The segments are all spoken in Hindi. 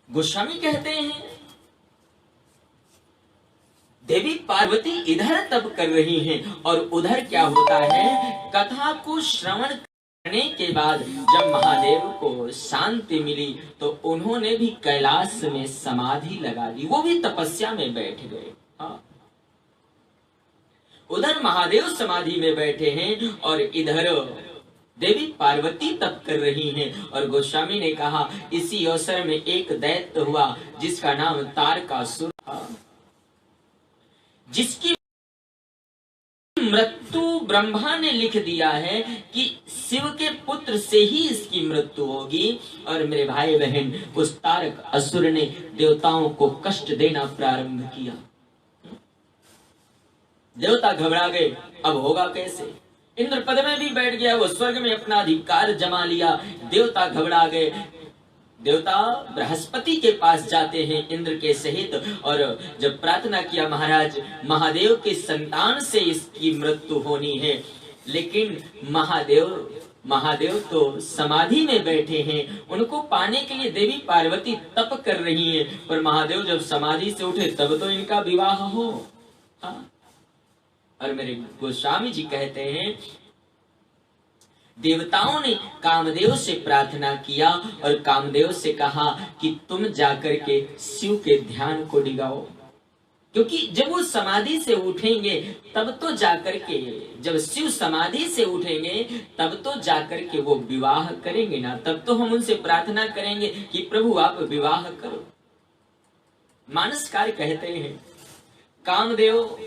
गोस्वामी कहते हैं देवी पार्वती इधर तप कर रही हैं और उधर क्या होता है, कथा को श्रवण करने के बाद जब महादेव को शांति मिली तो उन्होंने भी कैलाश में समाधि लगा दी, वो भी तपस्या में बैठ गए। हाँ, उधर महादेव समाधि में बैठे हैं और इधर देवी पार्वती तप कर रही हैं। और गोस्वामी ने कहा इसी अवसर में एक दैत्य हुआ जिसका नाम तारकासुर था, जिसकी मृत्यु ब्रह्मा ने लिख दिया है कि शिव के पुत्र से ही इसकी मृत्यु होगी। और मेरे भाई बहन, उस तारक असुर ने देवताओं को कष्ट देना प्रारंभ किया। देवता घबरा गए, अब होगा कैसे। इंद्र पद में भी बैठ गया, वो स्वर्ग में अपना अधिकार जमा लिया। देवता घबरा गए, देवता बृहस्पति के पास जाते हैं इंद्र के सहित और जब प्रार्थना किया महाराज महादेव के संतान से इसकी मृत्यु होनी है। लेकिन महादेव तो समाधि में बैठे हैं, उनको पाने के लिए देवी पार्वती तप कर रही हैं, पर महादेव जब समाधि से उठे तब तो इनका विवाह हो। हाँ। और मेरे गोस्वामी जी कहते हैं देवताओं ने कामदेव से प्रार्थना किया और कामदेव से कहा कि तुम जाकर के शिव के ध्यान को डिगाओ, क्योंकि जब वो समाधि से उठेंगे तब तो जाकर के, जब शिव समाधि से उठेंगे तब तो जाकर के वो विवाह करेंगे ना, तब तो हम उनसे प्रार्थना करेंगे कि प्रभु आप विवाह करो। मानसकार कहते हैं कामदेव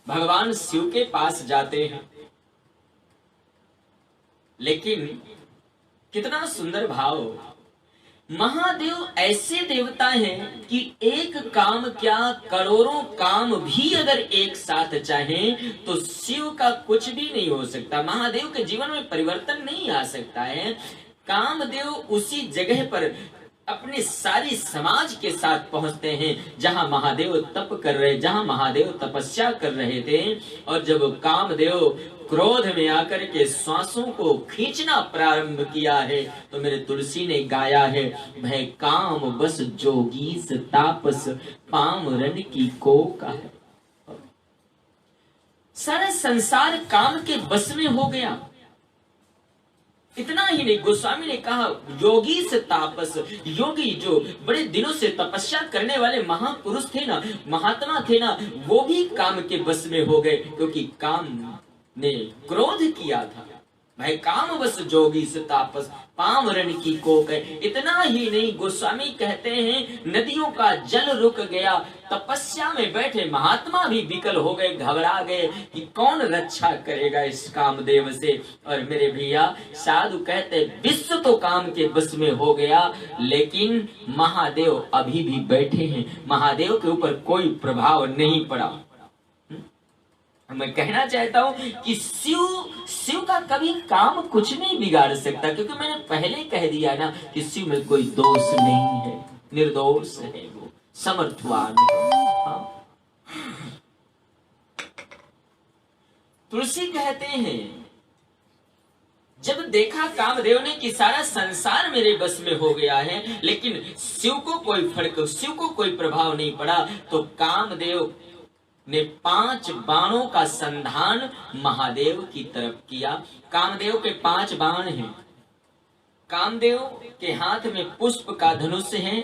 भगवान शिव के पास जाते हैं, लेकिन कितना सुंदर भाव, महादेव ऐसे देवता हैं कि एक काम क्या करोड़ों काम भी अगर एक साथ चाहें तो शिव का कुछ भी नहीं हो सकता, महादेव के जीवन में परिवर्तन नहीं आ सकता है। कामदेव उसी जगह पर अपने सारी समाज के साथ पहुंचते हैं जहां महादेव तप कर रहे, जहां महादेव तपस्या कर रहे थे। और जब कामदेव क्रोध में आकर के श्वासों को खींचना प्रारंभ किया है तो मेरे तुलसी ने गाया है, भय काम बस जोगीस तापस पामरन की कोका है। सारा संसार काम के बस में हो गया। इतना ही नहीं, गोस्वामी ने कहा योगी से तापस, योगी जो बड़े दिनों से तपस्या करने वाले महापुरुष थे ना, महात्मा थे ना, वो भी काम के बस में हो गए, क्योंकि काम ने क्रोध किया था। भाई काम बस जोगी से तापस पामरन की कोक है। इतना ही नहीं, गोस्वामी कहते हैं नदियों का जल रुक गया, तपस्या में बैठे महात्मा भी विकल हो गए, घबरा गए कि कौन रक्षा करेगा इस कामदेव से। और मेरे भैया साधु कहते विश्व तो काम के बस में हो गया, लेकिन महादेव अभी भी बैठे हैं, महादेव के ऊपर कोई प्रभाव नहीं पड़ा। मैं कहना चाहता हूं कि शिव का कभी काम कुछ नहीं बिगाड़ सकता, क्योंकि मैंने पहले कह दिया ना कि शिव में कोई दोष नहीं है, निर्दोष है, वो समर्थवान है। हाँ? तुलसी कहते हैं जब देखा कामदेव ने कि सारा संसार मेरे बस में हो गया है, लेकिन शिव को कोई फर्क, शिव को कोई प्रभाव नहीं पड़ा, तो कामदेव ने 5 बाणों का संधान महादेव की तरफ किया। कामदेव के 5 बाण हैं, कामदेव के हाथ में पुष्प का धनुष है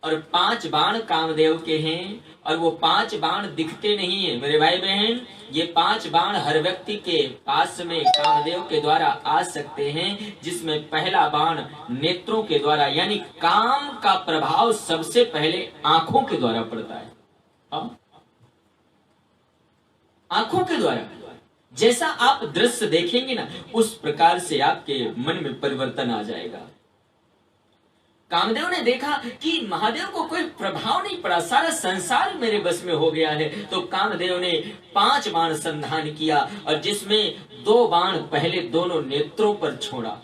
और 5 बाण कामदेव के हैं। और वो 5 बाण दिखते नहीं है मेरे भाई बहन, ये 5 बाण हर व्यक्ति के पास में कामदेव के द्वारा आ सकते हैं, जिसमें पहला बाण नेत्रों के द्वारा, यानी काम का प्रभाव सबसे पहले आंखों के द्वारा पड़ता है। आंखों के द्वारा जैसा आप दृश्य देखेंगे ना, उस प्रकार से आपके मन में परिवर्तन आ जाएगा। कामदेव ने देखा कि महादेव को कोई प्रभाव नहीं पड़ा, सारा संसार मेरे बस में हो गया है, तो कामदेव ने 5 बाण संधान किया और जिसमें 2 बाण पहले दोनों नेत्रों पर छोड़ा,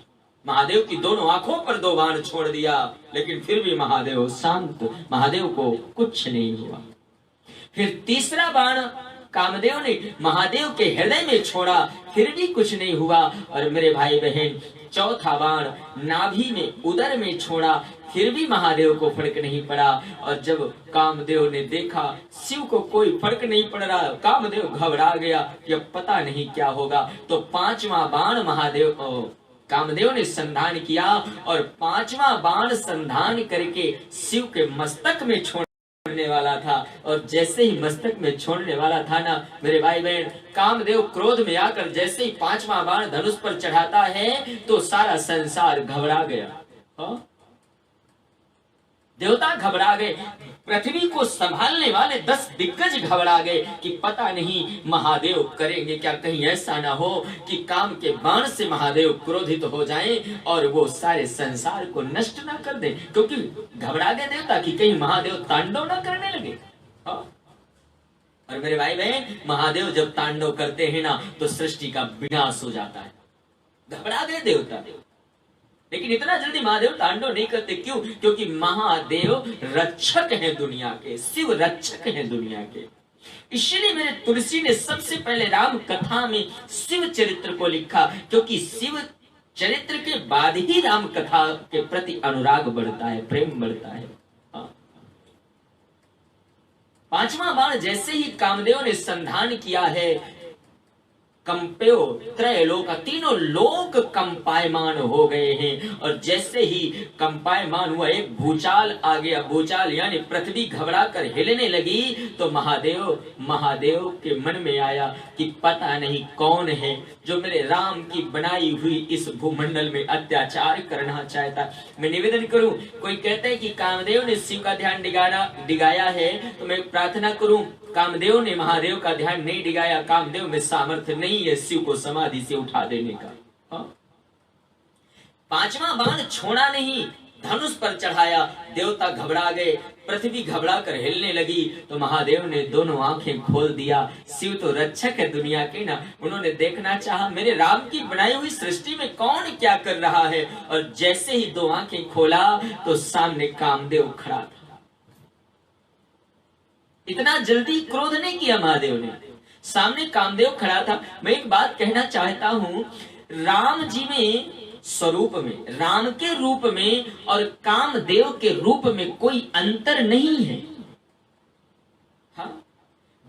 महादेव की दोनों आंखों पर 2 बाण छोड़ दिया, लेकिन फिर भी महादेव शांत, महादेव को कुछ नहीं हुआ। फिर तीसरा बाण कामदेव ने महादेव के हृदय में छोड़ा, फिर भी कुछ नहीं हुआ। और मेरे भाई बहन चौथा बाण नाभि में, उदर में छोड़ा, फिर भी महादेव को फर्क नहीं पड़ा। और जब कामदेव ने देखा शिव को कोई फर्क नहीं पड़ रहा, कामदेव घबरा गया कि अब पता नहीं क्या होगा। तो पांचवा बाण कामदेव ने संधान किया और पांचवा बाण संधान करके शिव के मस्तक में छोड़ने वाला था। और जैसे ही मस्तक में छोड़ने वाला था ना मेरे भाई बहन, कामदेव क्रोध में आकर जैसे ही पांचवा बाण धनुष पर चढ़ाता है तो सारा संसार घबरा गया। देवता घबरा गए, पृथ्वी को संभालने वाले 10 दिग्गज घबरा गए कि पता नहीं महादेव करेंगे क्या, कहीं ऐसा ना हो कि काम के बाण से महादेव क्रोधित हो जाएं और वो सारे संसार को नष्ट ना कर दें। क्योंकि घबरा गए देवता कि कहीं महादेव तांडव ना करने लगे। और मेरे भाई बहन, महादेव जब तांडव करते हैं ना तो सृष्टि का विनाश हो जाता है। घबरा गए देवता, लेकिन इतना जल्दी महादेव तांडव नहीं करते। क्यों? क्योंकि महादेव रक्षक हैं दुनिया के, शिव रक्षक हैं दुनिया के। इसलिए मेरे तुलसी ने सबसे पहले राम कथा में शिव चरित्र को लिखा, क्योंकि शिव चरित्र के बाद ही राम कथा के प्रति अनुराग बढ़ता है, प्रेम बढ़ता है। पांचवा बाण जैसे ही कामदेव ने संधान किया है, कंप्यो त्रैलोक, तीनों लोक कंपायमान हो गए हैं। और जैसे ही कंपायमान हुआ, एक भूचाल आ गया। भूचाल यानी पृथ्वी घबरा कर हिलने लगी। तो महादेव के मन में आया कि पता नहीं कौन है जो मेरे राम की बनाई हुई इस भूमंडल में अत्याचार करना चाहता। मैं निवेदन करूं, कोई कहते हैं कि कामदेव ने शिव का ध्यान डिगाया है, तो मैं प्रार्थना करूं कामदेव ने महादेव का ध्यान नहीं डिगाया। कामदेव में सामर्थ्य नहीं है शिव को समाधि से उठा देने का। पांचवा बाण छोड़ा नहीं, धनुष पर चढ़ाया। देवता घबरा गए, पृथ्वी घबरा कर हिलने लगी। तो महादेव ने दोनों आंखें खोल दिया। शिव तो रक्षक है दुनिया के ना, उन्होंने देखना चाहा मेरे राम की बनाई हुई सृष्टि में कौन क्या कर रहा है। और जैसे ही दो आंखें खोला तो सामने कामदेव खड़ा था। इतना जल्दी क्रोध नहीं किया महादेव ने, सामने कामदेव खड़ा था। मैं एक बात कहना चाहता हूं, राम जी में स्वरूप में, राम के रूप में और कामदेव के रूप में कोई अंतर नहीं है। हाँ,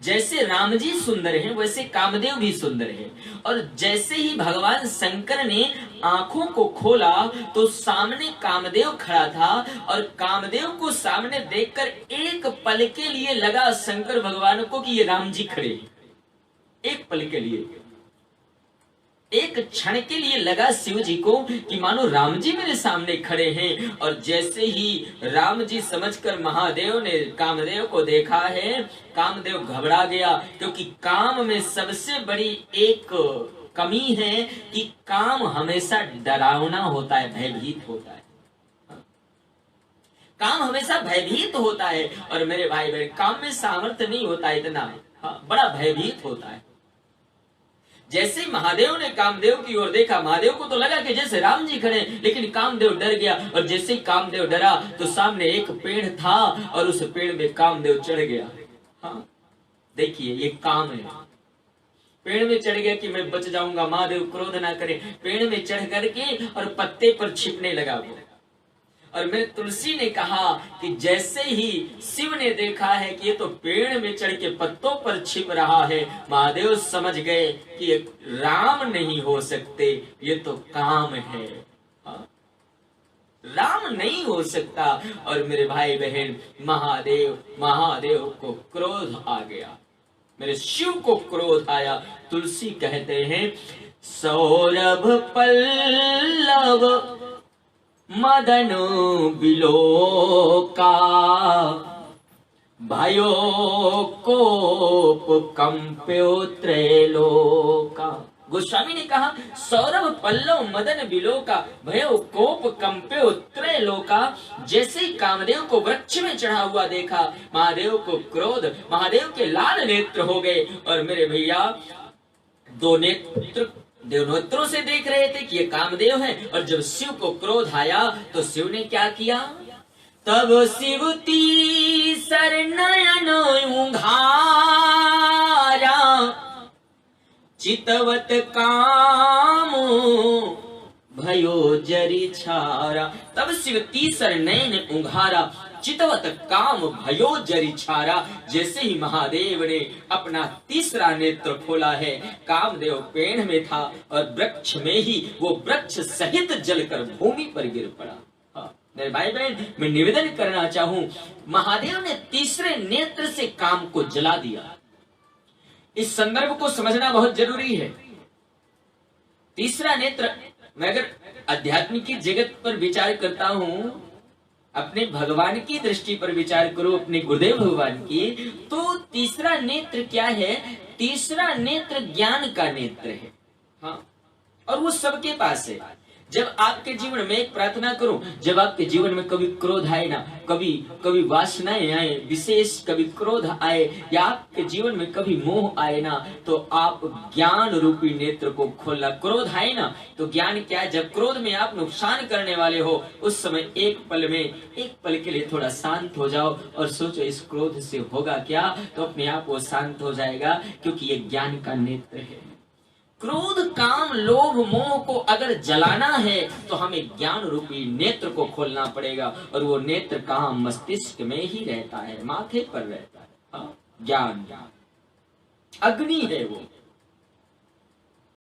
जैसे राम जी सुंदर हैं वैसे कामदेव भी सुंदर है। और जैसे ही भगवान शंकर ने आंखों को खोला तो सामने कामदेव खड़ा था। और कामदेव को सामने देखकर एक पल के लिए लगा शंकर भगवान को कि ये राम जी खड़े। एक पल के लिए, एक क्षण के लिए लगा शिव जी को कि मानो राम जी मेरे सामने खड़े हैं। और जैसे ही राम जी समझकर महादेव ने कामदेव को देखा है, कामदेव घबरा गया। क्योंकि काम में सबसे बड़ी एक कमी है कि काम हमेशा डरावना होता है, भयभीत होता है। काम हमेशा भयभीत होता है। और मेरे भाई बहन, काम में सामर्थ्य नहीं होता इतना, बड़ा भयभीत होता है। जैसे महादेव ने कामदेव की ओर देखा, महादेव को तो लगा कि जैसे राम जी खड़े, लेकिन कामदेव डर गया। और जैसे ही कामदेव डरा तो सामने एक पेड़ था और उस पेड़ में कामदेव चढ़ गया। हाँ, देखिए ये काम है। पेड़ में चढ़ गया कि मैं बच जाऊंगा, महादेव क्रोध ना करे। पेड़ में चढ़ करके और पत्ते पर छिपने लगा वो। और मेरे तुलसी ने कहा कि जैसे ही शिव ने देखा है कि ये तो पेड़ में चढ़ के पत्तों पर छिप रहा है, महादेव समझ गए कि ये राम नहीं हो सकते, ये तो काम है। राम नहीं हो सकता। और मेरे भाई बहन, महादेव को क्रोध आ गया, मेरे शिव को क्रोध आया। तुलसी कहते हैं, सौरभ पल्लव मदन बिलोका, भयो कोप कंप्यो त्रैलोका। गोस्वामी ने कहा, सौरभ पल्लव मदन बिलोका, भयो कोप कंप्यो त्रैलोका। जैसे ही कामदेव को वृक्ष में चढ़ा हुआ देखा, महादेव को क्रोध, महादेव के लाल नेत्र हो गए। और मेरे भैया, दो नेत्रों से देख रहे थे कि ये कामदेव है। और जब शिव को क्रोध आया तो शिव ने क्या किया, तब शिव तीसर नयन उघारा, चितवत काम भयो जरी छारा। तब शिव तीसर नयन उघारा, चितवत काम भयो जरी छारा। जैसे ही महादेव ने अपना तीसरा नेत्र खोला है, कामदेव पेड़ में था और वृक्ष में ही वो वृक्ष सहित जलकर भूमि पर गिर पड़ा। हाँ, मेरे भाई बहन, मैं निवेदन करना चाहूं, महादेव ने तीसरे नेत्र से काम को जला दिया। इस संदर्भ को समझना बहुत जरूरी है। तीसरा नेत्र, मैं अगर आध्यात्मिक जगत पर विचार करता हूं, अपने भगवान की दृष्टि पर विचार करो, अपने गुरुदेव भगवान की, तो तीसरा नेत्र क्या है? तीसरा नेत्र ज्ञान का नेत्र है। हाँ, और वो सबके पास है। जब आपके जीवन में एक प्रार्थना करो, जब आपके जीवन में कभी क्रोध आए ना, कभी वासनाएं आए, विशेष कभी क्रोध आए, या आपके जीवन में कभी मोह आए ना, तो आप ज्ञान रूपी नेत्र को खोलना। क्रोध आए ना, तो ज्ञान क्या है? जब क्रोध में आप नुकसान करने वाले हो, उस समय एक पल के लिए थोड़ा शांत हो जाओ और सोचो इस क्रोध से होगा क्या, तो अपने आप वो शांत हो जाएगा, क्योंकि ये ज्ञान का नेत्र है। क्रोध, काम, लोभ, मोह को अगर जलाना है तो हमें ज्ञान रूपी नेत्र को खोलना पड़ेगा। और वो नेत्र कहाँ? मस्तिष्क में ही रहता है, माथे पर रहता है। हाँ, ज्ञान अग्नि है वो।